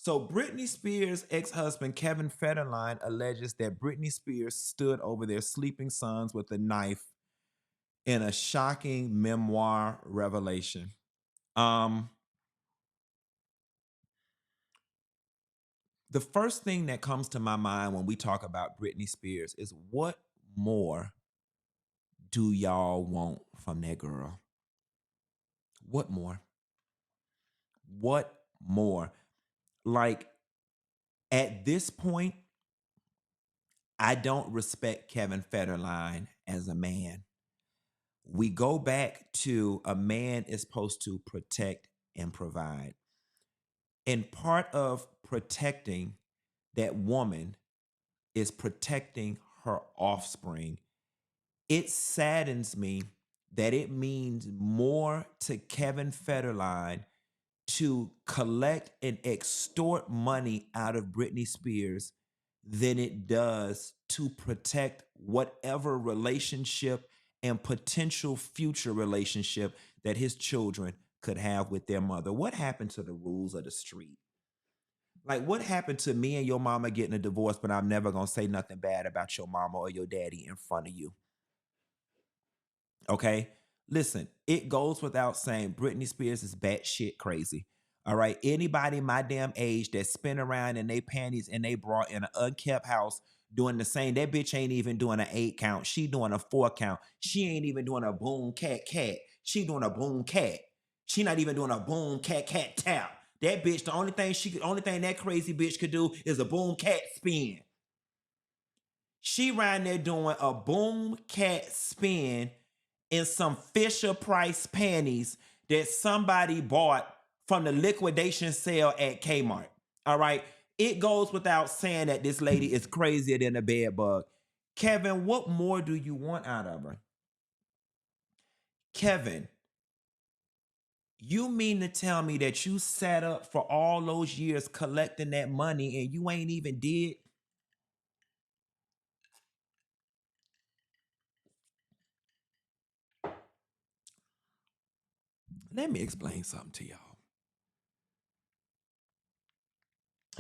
So Britney Spears' ex-husband Kevin Federline alleges that Britney Spears stood over their sleeping sons with a knife in a shocking memoir revelation. Um, the first thing that comes to my mind when we talk about Britney Spears is what more do y'all want from that girl? What more? What more? Like at this point, I don't respect Kevin Federline as a man. We go back to a man is supposed to protect and provide. And part of protecting that woman is protecting her offspring. It saddens me that it means more to Kevin Federline to collect and extort money out of Britney Spears than it does to protect whatever relationship and potential future relationship that his children could have with their mother. What happened to the rules of the street? Like, what happened to me and your mama getting a divorce, but I'm never gonna say nothing bad about your mama or your daddy in front of you? Okay. Listen, it goes without saying Britney Spears is batshit crazy. All right. Anybody my damn age that spin around in they panties and they bra in an unkept house doing the same, that bitch ain't even doing an 8 count. She doing a 4 count. She ain't even doing a boom cat cat. She doing a boom cat. She not even doing a boom cat cat tap. That bitch, only thing that crazy bitch could do is a boom cat spin. She riding there doing a boom cat spin in some Fisher Price panties that somebody bought from the liquidation sale at Kmart. All right. It goes without saying that this lady is crazier than a bed bug. Kevin, what more do you want out of her? Kevin, you mean to tell me that you sat up for all those years collecting that money and you ain't even did? Let me explain something to y'all.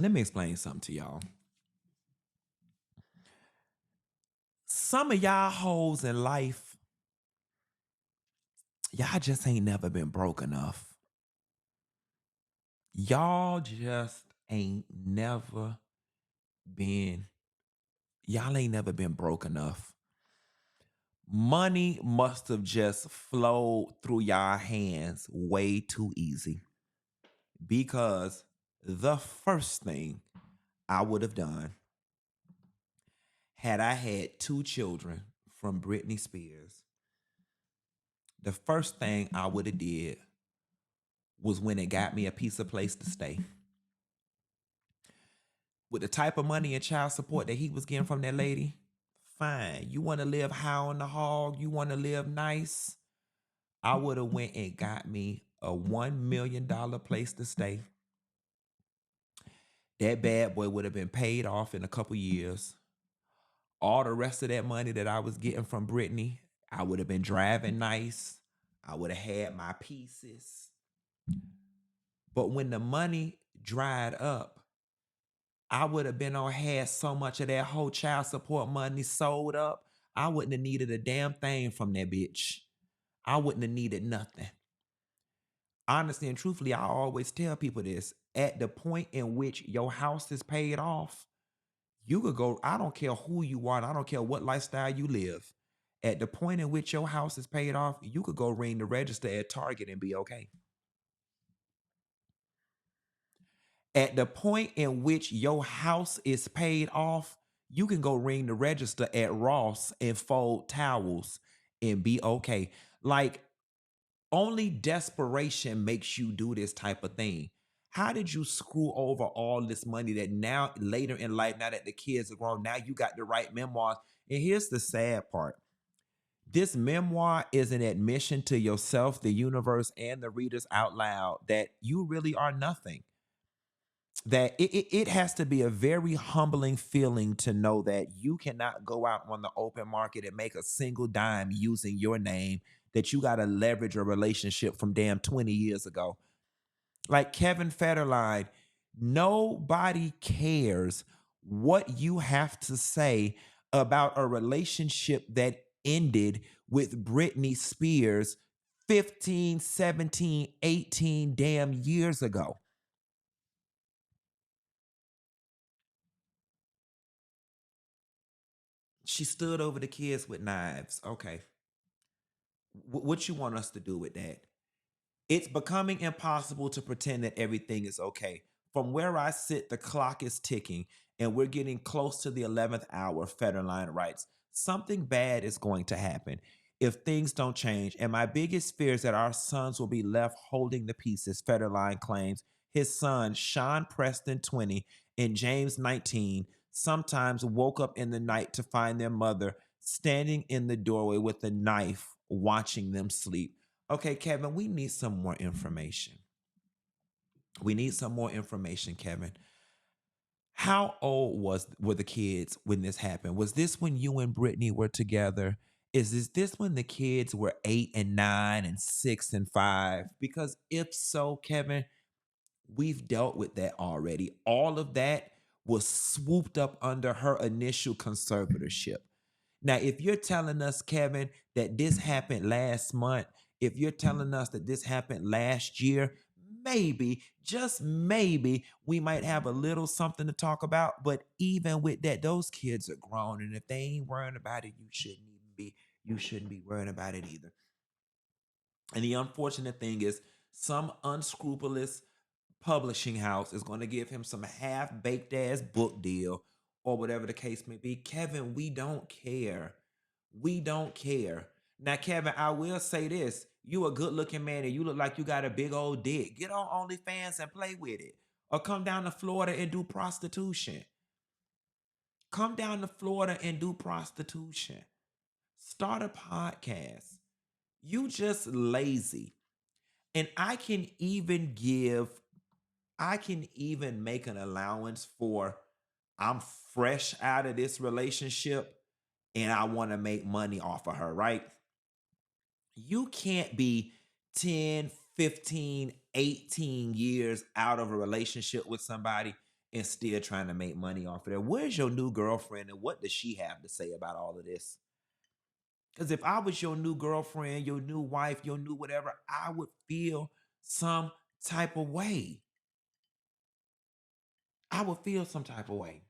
Let me explain something to y'all. Some of y'all hoes in life, y'all just ain't never been broke enough. Y'all just ain't never been, y'all ain't never been broke enough. Money must have just flowed through y'all hands way too easy. Because the first thing I would have done had I had 2 children from Britney Spears, the first thing I would have did was when it got me a piece of place to stay. With the type of money and child support that he was getting from that lady, fine. You want to live high on the hog, you want to live nice, I would have went and got me a $1 million place to stay. That bad boy would have been paid off in a couple years. All the rest of that money that I was getting from Britney, I would have been driving nice. I would have had my pieces. But when the money dried up, I would have been on had so much of that whole child support money sold up. I wouldn't have needed a damn thing from that bitch. I wouldn't have needed nothing. Honestly and truthfully, I always tell people this. At the point in which your house is paid off, you could go, I don't care who you are, I don't care what lifestyle you live. At the point in which your house is paid off, you could go ring the register at Target and be okay. At the point in which your house is paid off, you can go ring the register at Ross and fold towels and be okay. Like, only desperation makes you do this type of thing. How did you screw over all this money that now, later in life, now that the kids are grown, now you got to write memoirs? And here's the sad part. This memoir is an admission to yourself, the universe, and the readers out loud that you really are nothing. That it has to be a very humbling feeling to know that you cannot go out on the open market and make a single dime using your name, that you got to leverage a relationship from damn 20 years ago. Like Kevin Federline, Nobody cares what you have to say about a relationship that ended with Britney Spears 15, 17, 18 damn years ago. She stood over the kids with knives. Okay. What you want us to do with that? It's becoming impossible to pretend that everything is okay. From where I sit, the clock is ticking, and we're getting close to the 11th hour, Federline writes. Something bad is going to happen if things don't change, and my biggest fear is that our sons will be left holding the pieces, Federline claims. His son, Sean Preston, 20, and James, 19, sometimes woke up in the night to find their mother standing in the doorway with a knife, watching them sleep. Okay, Kevin, we need some more information. We need some more information, Kevin. How old were the kids when this happened? Was this when you and Brittany were together? Is this when the kids were 8 and 9 and 6 and 5? Because if so, Kevin, we've dealt with that already. All of that was swooped up under her initial conservatorship. Now, if you're telling us, Kevin, that this happened last month, if you're telling us that this happened last year, maybe, just maybe, we might have a little something to talk about. But even with that, those kids are grown. And if they ain't worrying about it, you shouldn't be worrying about it either. And the unfortunate thing is, some unscrupulous publishing house is going to give him some half baked ass book deal or whatever the case may be. Kevin, we don't care. We don't care. Now, Kevin, I will say this. You a good looking man and you look like you got a big old dick. Get on OnlyFans and play with it. Or come down to Florida and do prostitution. Come down to Florida and do prostitution. Start a podcast. You just lazy. And I can even make an allowance for I'm fresh out of this relationship and I want to make money off of her, right? You can't be 10, 15, 18 years out of a relationship with somebody and still trying to make money off of it. Where's your new girlfriend and what does she have to say about all of this? Because if I was your new girlfriend, your new wife, your new whatever, I would feel some type of way. I would feel some type of way.